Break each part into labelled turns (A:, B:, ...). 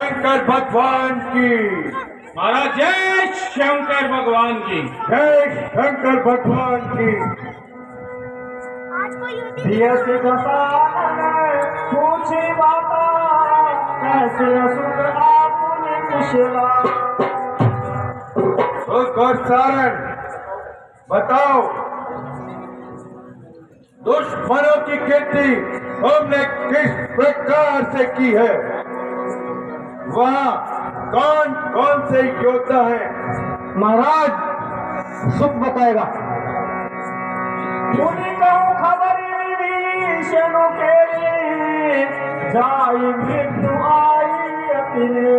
A: शंकर भगवान की।
B: महाराज जय शंकर भगवान की।
A: जय शंकर भगवान की।
C: यसी दशानन पूछी बाता कैसे असुर आपने कुशला।
A: तो गौरसारण बताओ, दुश्मनों की खेती हमने किस प्रकार से की है? वहाँ कौन कौन से योद्धा हैं?
C: महाराज सुख बताएगा। मुनि कहूँ खबरी विभीषणों के जाई मृत्यु आई अपने।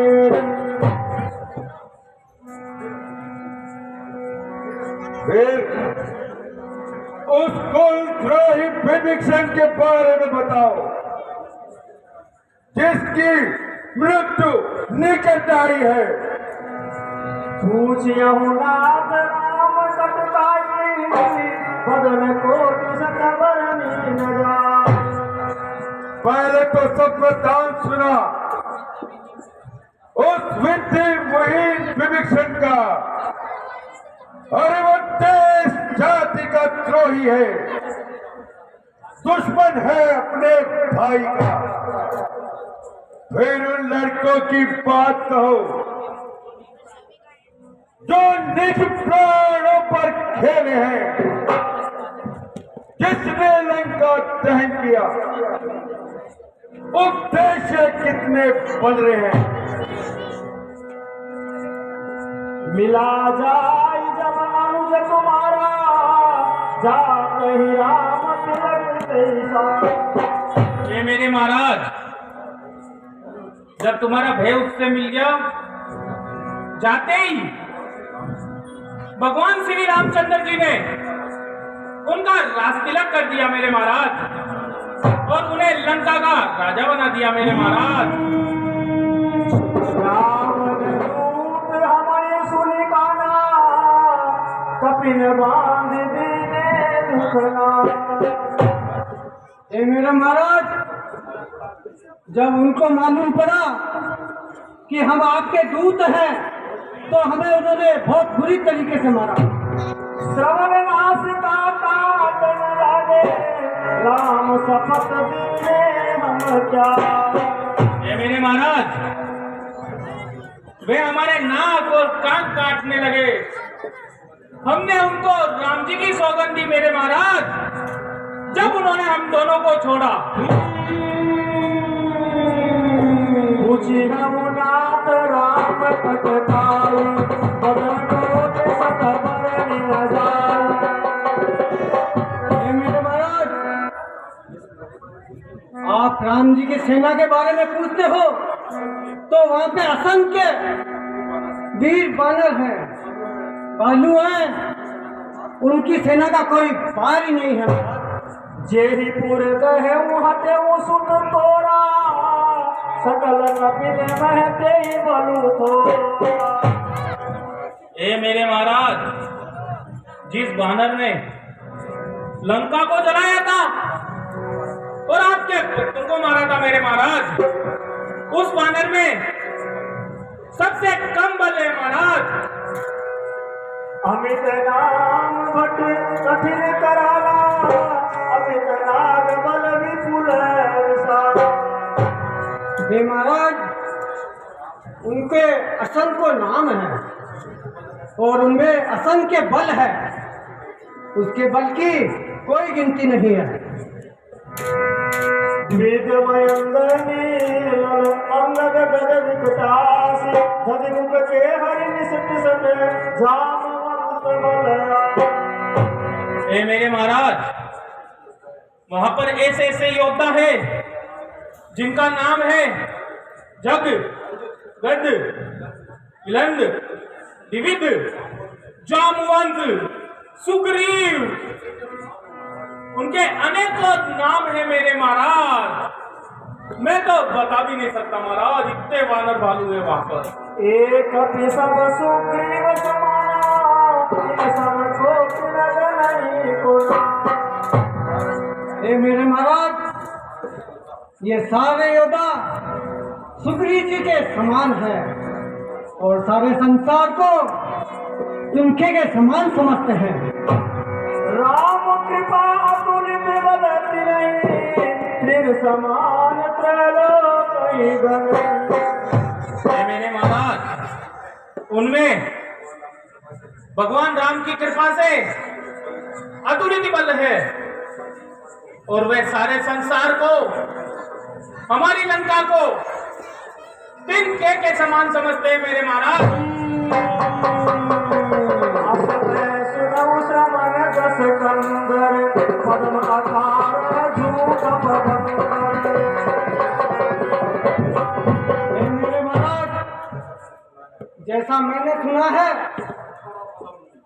A: फिर उस कुलद्रोही विभीषण के बारे में बताओ, जिसकी मृत्यु निकट आई है।
C: पूछियहु नाथ राम कटकाई बदन कोटि सकबरनी न जाय।
A: पहले तो सब वृत्तांत सुना उस विद्याहीन विभीषण का। अरे वो देश जाति का द्रोही है, दुश्मन है अपने भाई का। फिर उन लड़कों की बात कहो जो निज प्राणों पर खेले हैं, जिसने लंका दहन किया। उद्देश्य कितने बन रहे हैं।
C: मिला जाय जब अनुज तुम्हारा जा कहीं राम तिलक तेसा।
B: ये मेरे महाराज, जब तुम्हारा भय उससे मिल गया, जाते ही भगवान श्री रामचंद्र जी ने उनका राज तिलक कर दिया मेरे महाराज, और उन्हें लंका का राजा बना दिया मेरे महाराज।
C: राम दूत हमारे सुनी काना कपिन बांध दीने दुखना।
D: ए मेरे महाराज, जब उनको मालूम पड़ा कि हम आपके दूत हैं, तो हमें उन्होंने बहुत बुरी तरीके से मारा।
C: श्रवण नाश का काटन लागे राम शपथ दीने हम क्या।
B: ये मेरे महाराज, वे हमारे नाक और कान काटने लगे। हमने उनको राम जी की सौगंध दी मेरे महाराज, जब उन्होंने हम दोनों को छोड़ा।
C: पूछी नाथ राम कटकाई बदन कोटि सकबरनी न जाय।
D: ए मेरे महाराज, आप राम जी की सेना के बारे में पूछते हो, तो वहां पे असंख्य वीर बानर हैं, भालू हैं, उनकी सेना का कोई पार ही नहीं है।
C: जेहि पुर गहे हते सुन तोरा सकल कपिल महते ही बलु थोरा।
B: ए मेरे महाराज, जिस बानर ने लंका को जलाया था और आपके पुत्र को मारा था मेरे महाराज, उस बानर में सबसे कम बल है महाराज।
C: अमित नाम भट कठिन कराला अमित नाग बल विपुल विशाला।
D: हे महाराज, उनके असंख्य नाम है और उनमें असंख्य बल है, उसके बल की कोई गिनती नहीं है।
C: अंगद गद विकटासी धनुक के हरि निसट सटे जामवंत बलया।
B: ए मेरे महाराज, वहां पर ऐसे ऐसे योद्धा है जिनका नाम है जग गद इलंद दिविद जामवंत सुग्रीव। उनके अनेकों नाम है मेरे महाराज, मैं तो बता भी नहीं सकता महाराज, इतने वानर भालू है वहां पर।
C: एक सब सुग्रीव समाना सब को नहीं को।
D: हे मेरे महाराज, ये सारे योद्धा सुग्रीव जी के समान है और सारे संसार को उनके के समान समझते हैं।
C: राम कृपा अतुलित बलति नहीं, फिर समान त्रैलोक गए।
B: हे मेरे महाराज, उनमें भगवान राम की कृपा से अतुलित बल है और वे सारे संसार को, हमारी लंका को तिनके के समान समझते हैं मेरे महाराज।
C: सुनऊ श्रवण जस कंदर, पद्म अठार झूठ पदंकर।
D: हे मेरे महाराज, जैसा मैंने सुना है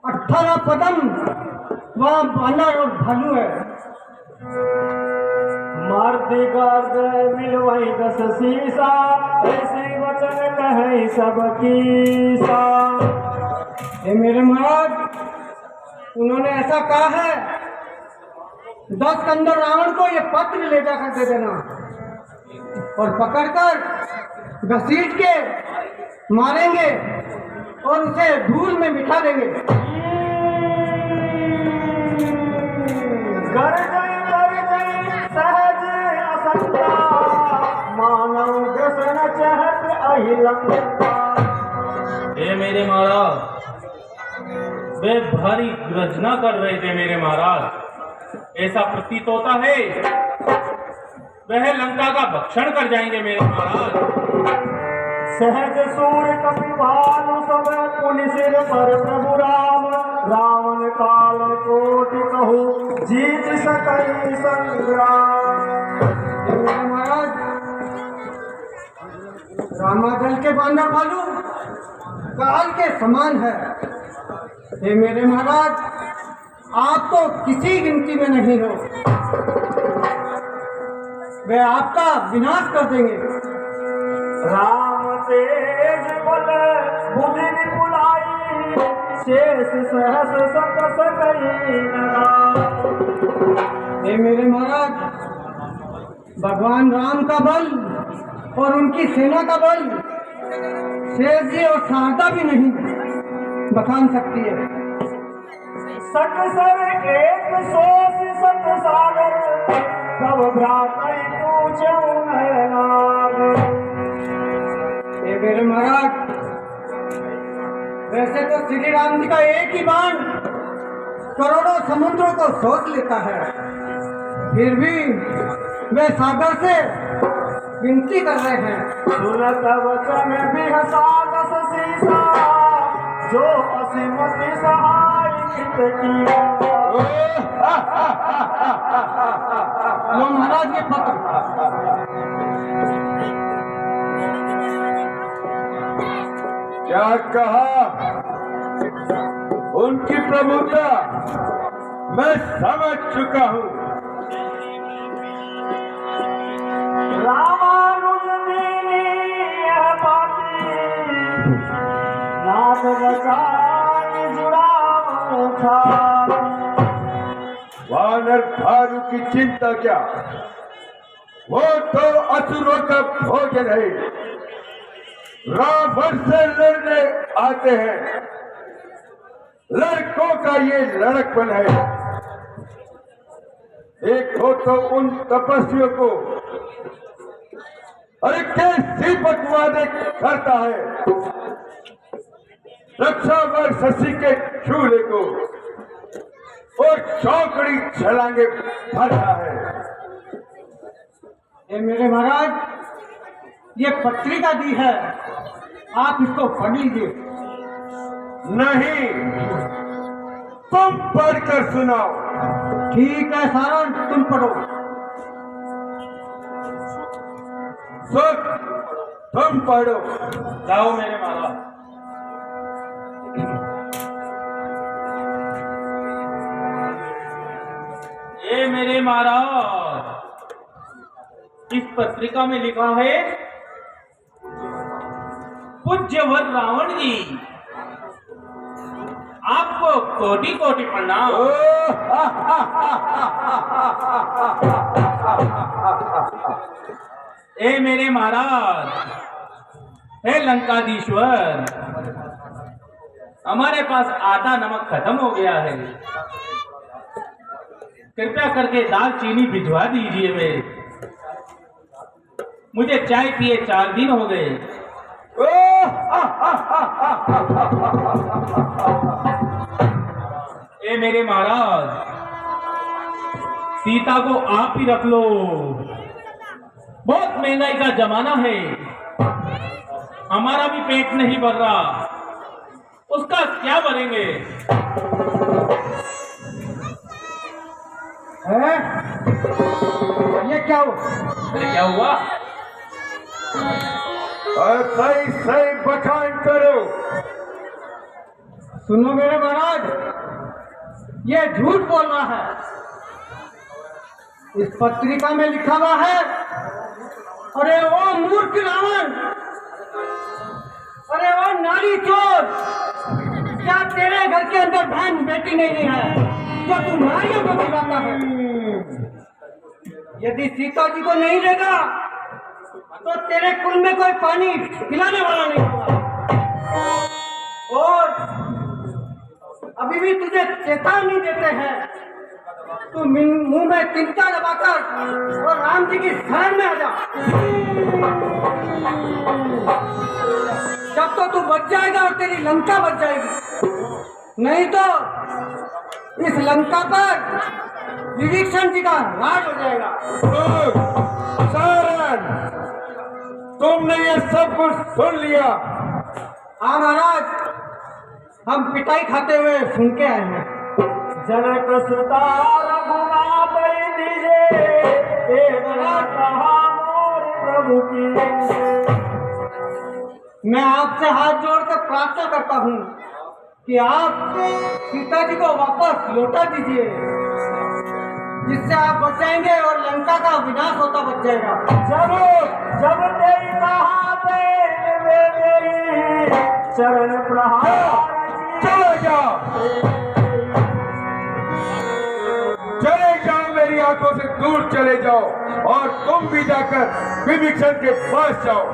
D: 18 पदम वहाँ बानर और भालू है।
C: मर्द गर्द मिलवई दस सीसा, ऐसी वचन कहे सबकी सा।
D: हे मेरे महाराज, उन्होंने ऐसा कहा है 10 कंदर रावण को ये पत्र ले जाकर दे देना और पकड़कर घसीट के मारेंगे और उसे धूल में मिठा देंगे।
C: कर गई सहज असंता, मानव व्यसन चहत अहिलंका।
B: हे मेरे महाराज, वे भारी गर्जना कर रहे थे मेरे महाराज। ऐसा प्रतीत होता है वह लंका का भक्षण कर जाएंगे मेरे महाराज।
C: सहज सूर्य कपिभानु सब पुनि सिर पर प्रभु राम, रावण काल कोटि कहु जीत सकई संग्राम।
D: हे मेरे महाराज, रामादल के बानर भालू काल के समान है। हे मेरे महाराज, आप तो किसी गिनती में नहीं हो, वे आपका विनाश कर देंगे।
C: राम तेज बल बुद्धि विपुलाई, शेष सहस सत सकई नगाई।
D: हे मेरे महाराज, भगवान राम का बल और उनकी सेना का बल शेष जी और शारदा भी नहीं बखान सकती है।
C: सत सर एक सोच सत सागर, तब भ्रातई पूछऊ नयनाग।
D: हे मेरे महाराज, वैसे तो श्री राम जी का एक ही बाण करोड़ों समुद्रों को सोच लेता है, फिर भी वे सागर से विनती कर रहे हैं।
C: सुनत वचन बिहसा दस सीसा, जो असीमति सहाय कृत किया।
D: लो महाराज ये पत्र।
A: क्या कहा? उनकी प्रभुता मैं समझ चुका हूँ।
C: रामानुज दीनी यह बाती, नाथ बचाई जुड़ाव था।
A: वानर भालू की चिंता क्या, वो तो असुरों का भोजन है। रावण से लड़ने आते हैं, लड़कों का ये लड़कपन है। देखो तो उन तपस्वियों को, अरे कैसी बकवादे करता है। रक्षावर शशि के चूल्हे को और चौकड़ी छलांगे भरता है।
D: हे मेरे महाराज, ये पत्रिका दी है, आप इसको पढ़ लीजिए।
A: नहीं, तुम पढ़कर सुनाओ।
D: ठीक है सारण, तुम पढ़ो।
A: सुख, तुम पढ़ो।
B: जाओ मेरे महाराज। ये मेरे महाराज, इस पत्रिका में लिखा है, पूज्यवर रावण जी, आपको कोटि कोटि प्रणाम। ए मेरे महाराज, हे लंकाधीश्वर, हमारे पास आधा नमक खत्म हो गया है, कृपया करके दाल चीनी भिजवा दीजिए। मेरे मुझे चाय पिए 4 दिन हो गए। ए मेरे महाराज, सीता को आप ही रख लो, बहुत महंगाई का जमाना है, हमारा भी पेट नहीं भर रहा, उसका क्या भरेंगे?
D: है? ये क्या हुआ?
B: अरे क्या हुआ?
A: और सही सही बखान करो।
D: सुनो मेरे महाराज, ये झूठ बोल रहा है। इस पत्रिका में लिखा हुआ है, अरे वो मूर्ख रावण, अरे वो नारी चोर, क्या तेरे घर के अंदर बहन बेटी नहीं है जो तू नारियों को गिराता है? यदि सीता जी को नहीं देगा तो तेरे कुल में कोई पानी पिलाने वाला नहीं होगा। और अभी भी तुझे चेतावनी देते हैं, तू मुंह में तिनका दबाकर और राम जी की शरण में आ जा। जब तो तू बच जाएगा और तेरी लंका बच जाएगी, नहीं तो इस लंका पर विभीषण जी का राज हो जाएगा।
A: सारण, तुमने ये सब कुछ सुन लिया?
D: हाँ महाराज, हम पिटाई खाते हुए सुन के आए हैं।
C: जनक सुता रघुनाथ दीजे, एक बात कहा मोर प्रभु की।
D: मैं आपसे हाथ जोड़कर प्रार्थना करता हूँ कि आप सीता जी को वापस लौटा दीजिए, जिससे आप बच जाएंगे और लंका का विनाश होता बच जाएगा।
C: जब तेरी कहा मेरी चरण प्रहार,
A: चले जाओ, चले जाओ, मेरी आंखों से दूर चले जाओ, और तुम भी जाकर विभीषण के पास जाओ।